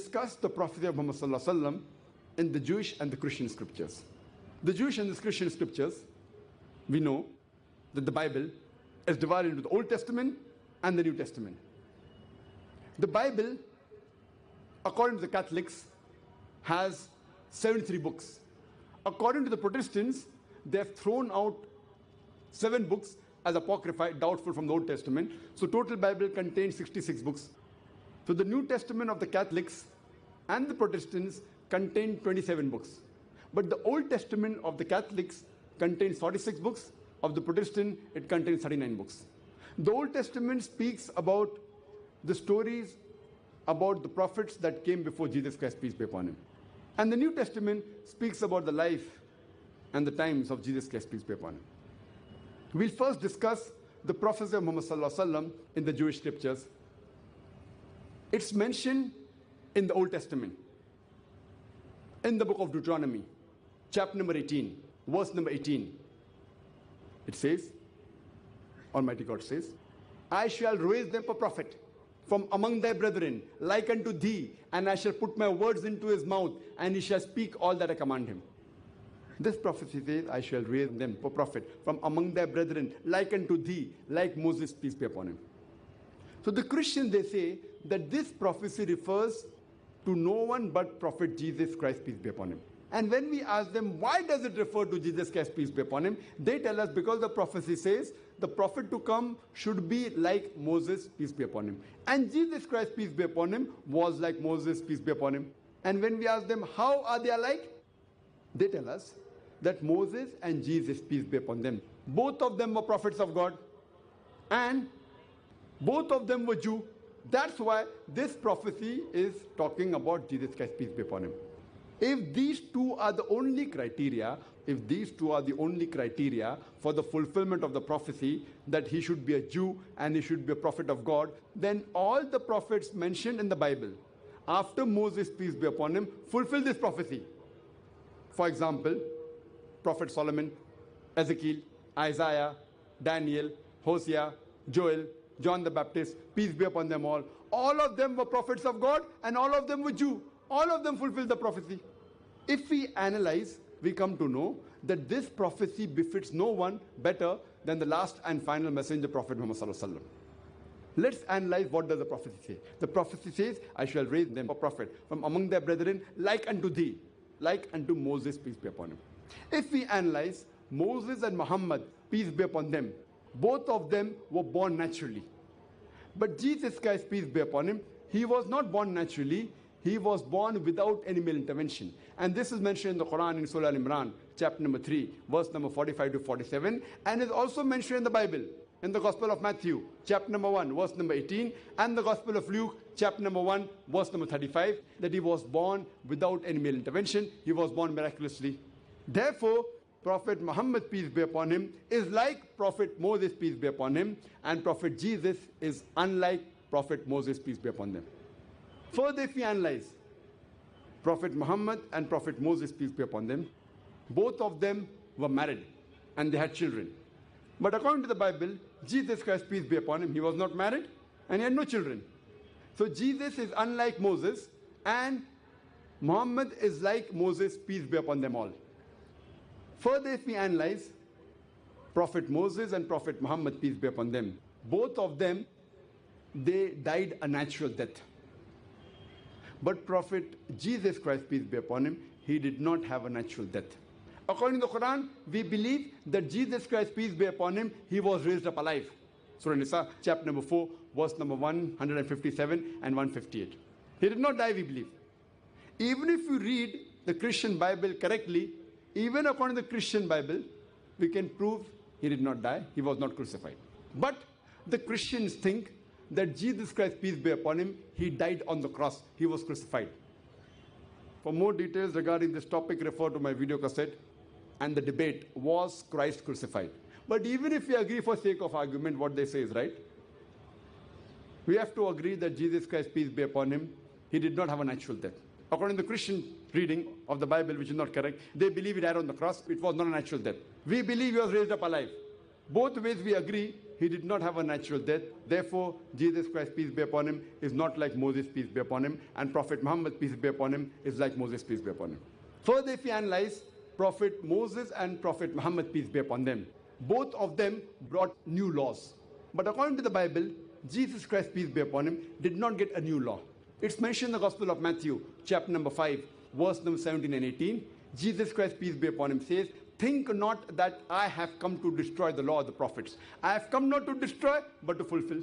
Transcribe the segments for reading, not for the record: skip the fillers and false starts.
discuss the prophecy of Muhammad sallallahu alaihi wasallam in the Jewish and the Christian scriptures. The Jewish and the Christian scriptures, we know that the Bible is divided into the Old Testament and the New Testament. The Bible, according to the Catholics, has 73 books. According to the Protestants, they have thrown out 7 books as apocrypha, doubtful from the Old Testament. So total Bible contains 66 books. So the New Testament of the Catholics and the Protestants contain 27 books. But the Old Testament of the Catholics contains 46 books. Of the Protestant, it contains 39 books. The Old Testament speaks about the stories about the prophets that came before Jesus Christ, peace be upon him. And the New Testament speaks about the life and the times of Jesus Christ, peace be upon him. We'll first discuss the prophecy of Muhammad sallallahu alaihi wasallam in the Jewish scriptures. It's mentioned in the Old Testament, in the book of Deuteronomy, chapter number 18, verse number 18. It says, Almighty God says, I shall raise them a prophet from among thy brethren, like unto thee, and I shall put my words into his mouth, and he shall speak all that I command him. This prophecy says, I shall raise them a prophet from among thy brethren, like unto thee, like Moses, peace be upon him. So the Christians, they say that this prophecy refers to no one but Prophet Jesus Christ, peace be upon him. And when we ask them, why does it refer to Jesus Christ, peace be upon him? They tell us because the prophecy says the prophet to come should be like Moses, peace be upon him. And Jesus Christ, peace be upon him, was like Moses, peace be upon him. And when we ask them, how are they alike? They tell us that Moses and Jesus, peace be upon them, both of them were prophets of God, and both of them were Jew. That's why this prophecy is talking about Jesus Christ, peace be upon him. If these two are the only criteria, for the fulfillment of the prophecy that he should be a Jew and he should be a prophet of God, then all the prophets mentioned in the Bible after Moses, peace be upon him, fulfill this prophecy. For example, Prophet Solomon, Ezekiel, Isaiah, Daniel, Hosea, Joel, John the Baptist, peace be upon them all. All of them were prophets of God and all of them were Jew. All of them fulfilled the prophecy. If we analyze, we come to know that this prophecy befits no one better than the last and final messenger, Prophet Muhammad sallallahu alaihi wasallam. Let's analyze what does the prophecy say. The prophecy says, I shall raise them a prophet from among their brethren, like unto thee, like unto Moses, peace be upon him. If we analyze, Moses and Muhammad, peace be upon them, both of them were born naturally. But Jesus Christ, peace be upon him, he was not born naturally. He was born without any male intervention. And this is mentioned in the Quran in Surah Al-Imran, chapter number 3, verse number 45 to 47, and is also mentioned in the Bible, in the Gospel of Matthew, chapter number 1, verse number 18, and the Gospel of Luke, chapter number 1, verse number 35, that he was born without any male intervention. He was born miraculously. Therefore, Prophet Muhammad, peace be upon him, is like Prophet Moses, peace be upon him, and Prophet Jesus is unlike Prophet Moses, peace be upon them. Further, if we analyze, Prophet Muhammad and Prophet Moses, peace be upon them, both of them were married and they had children. But according to the Bible, Jesus Christ, peace be upon him, he was not married and he had no children. So Jesus is unlike Moses and Muhammad is like Moses, peace be upon them all. Further, if we analyze, Prophet Moses and Prophet Muhammad, peace be upon them, both of them, they died a natural death. But Prophet Jesus Christ, peace be upon him, he did not have a natural death. According to the Quran, we believe that Jesus Christ, peace be upon him, he was raised up alive. Surah Nisa, chapter number 4, verse number 157 and 158. He did not die, we believe. Even if you read the Christian Bible correctly, even according to the Christian Bible, we can prove he did not die, he was not crucified. But the Christians think that Jesus Christ, peace be upon him, he died on the cross, he was crucified. For more details regarding this topic, refer to my video cassette and the debate, was Christ crucified? But even if we agree for sake of argument, what they say is right, we have to agree that Jesus Christ, peace be upon him, he did not have a natural death. According to the Christian reading of the Bible, which is not correct, they believe he died on the cross, it was not a natural death. We believe he was raised up alive. Both ways we agree he did not have a natural death. Therefore, Jesus Christ, peace be upon him, is not like Moses, peace be upon him, and Prophet Muhammad, peace be upon him, is like Moses, peace be upon him. Further, if we analyze Prophet Moses and Prophet Muhammad, peace be upon them, both of them brought new laws. But according to the Bible, Jesus Christ, peace be upon him, did not get a new law. It's mentioned in the Gospel of Matthew, chapter number 5, verse number 17 and 18. Jesus Christ, peace be upon him, says, "Think not that I have come to destroy the law of the prophets. I have come not to destroy, but to fulfill."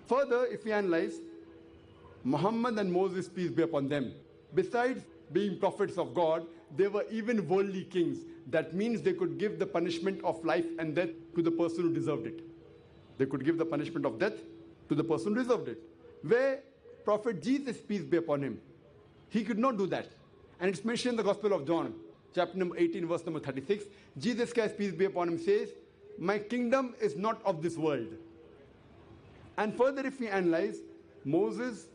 Further, if we analyze, Muhammad and Moses, peace be upon them, besides being prophets of God, they were even worldly kings. That means they could give the punishment of life and death to the person who deserved it. They could give the punishment of death to the person who deserved it. Where Prophet Jesus, peace be upon him, he could not do that. And it's mentioned in the Gospel of John, chapter number 18, verse number 36. Jesus Christ, peace be upon him, says, "My kingdom is not of this world." And further, if we analyze, Moses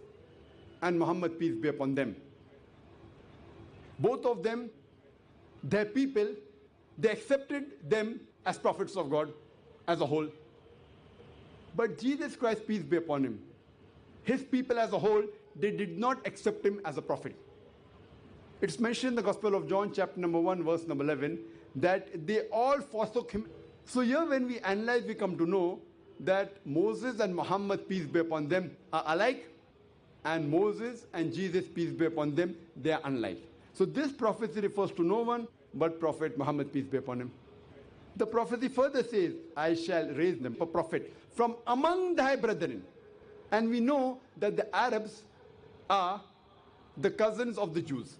and Muhammad, peace be upon them, both of them, their people, they accepted them as prophets of God as a whole. But Jesus Christ, peace be upon him, his people as a whole, they did not accept him as a prophet. It's mentioned in the Gospel of John, chapter number 1, verse number 11, that they all forsook him. So here when we analyze, we come to know that Moses and Muhammad, peace be upon them, are alike, and Moses and Jesus, peace be upon them, they are unlike. So this prophecy refers to no one but Prophet Muhammad, peace be upon him. The prophecy further says, "I shall raise them a prophet from among thy brethren." And we know that the Arabs are the cousins of the Jews.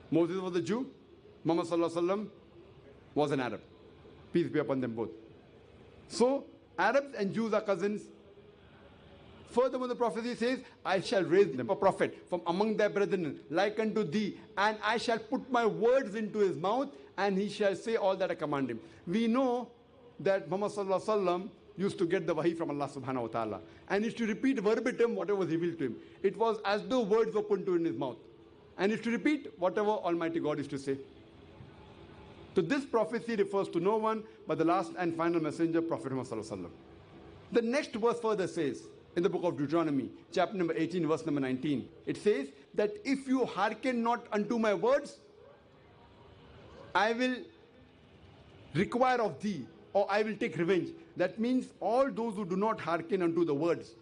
Moses was a Jew, Muhammad sallallahu alaihi wasallam was an Arab. Peace be upon them both. So Arabs and Jews are cousins. Furthermore, the prophecy says, "I shall raise them a prophet from among thy brethren, like unto thee, and I shall put my words into his mouth, and he shall say all that I command him." We know that Muhammad sallallahu alaihi wasallam used to get the wahi from Allah subhanahu wa ta'ala, and used to repeat verbatim whatever was revealed to him. It was as though words were put in his mouth, and used to repeat whatever Almighty God used to say. So this prophecy refers to no one but the last and final messenger, Prophet Muhammad sallallahu alaihi wasallam. The next verse further says, in the book of Deuteronomy, chapter number 18, verse number 19, it says that if you hearken not unto my words, I will require of thee, or I will take revenge. That means all those who do not hearken unto the words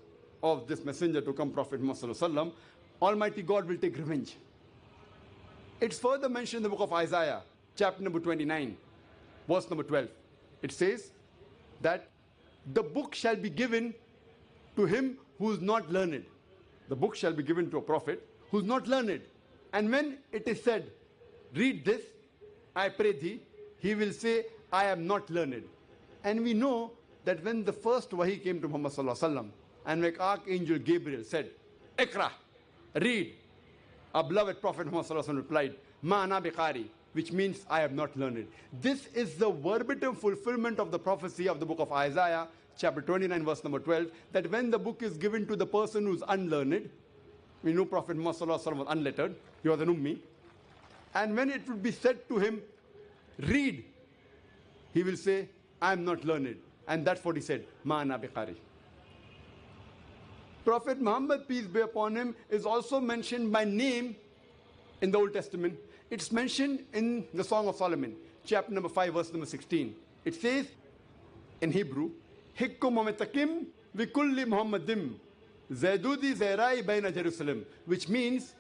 of this messenger to come, Prophet Muhammad sallallahu alaihi wasallam, Almighty God will take revenge. It's further mentioned in the book of Isaiah, chapter number 29, verse number 12. It says that the book shall be given to him who is not learned. The book shall be given to a prophet who is not learned. And when it is said, "Read this, I pray thee," he will say, "I am not learned." And we know that when the first wahi came to Muhammad sallallahu alaihi wasallam, and when Archangel Gabriel said, "Ikra, read," our beloved Prophet Muhammad sallallahu alaihi wasallam replied, "Ma ana biqari," which means I am not learned. This is the verbatim fulfillment of the prophecy of the book of Isaiah, chapter 29, verse number 12, that when the book is given to the person who is unlearned, we know Prophet Muhammad sallallahu alaihi wasallam was unlettered, he was an ummi, and when it would be said to him, "Read," he will say, "I am not learned." And that's what he said, "Ma ana biqari." Prophet Muhammad, peace be upon him, is also mentioned by name in the Old Testament. It's mentioned in the Song of Solomon, chapter number 5, verse number 16. It says in Hebrew, "Hikkum ametakim vikulli Muhammadim zaydudi zairai baina Jerusalem," which means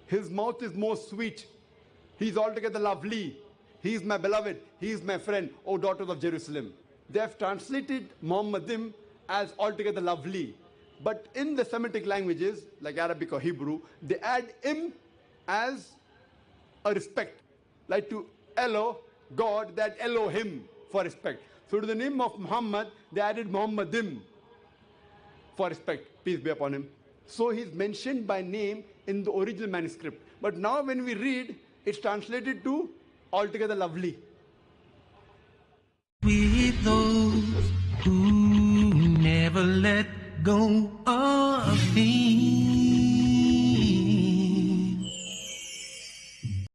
his mouth is more sweet. He is altogether lovely. He is my beloved. He is my friend, O daughters of Jerusalem. They have translated Muhammadim as altogether lovely. But in the Semitic languages, like Arabic or Hebrew, they add im as a respect. Like to Elo, God, that Elohim for respect. So to the name of Muhammad, they added Muhammadim for respect. Peace be upon him. So he's mentioned by name in the original manuscript. But now when we read, it's translated to altogether lovely. With those who never let go of things.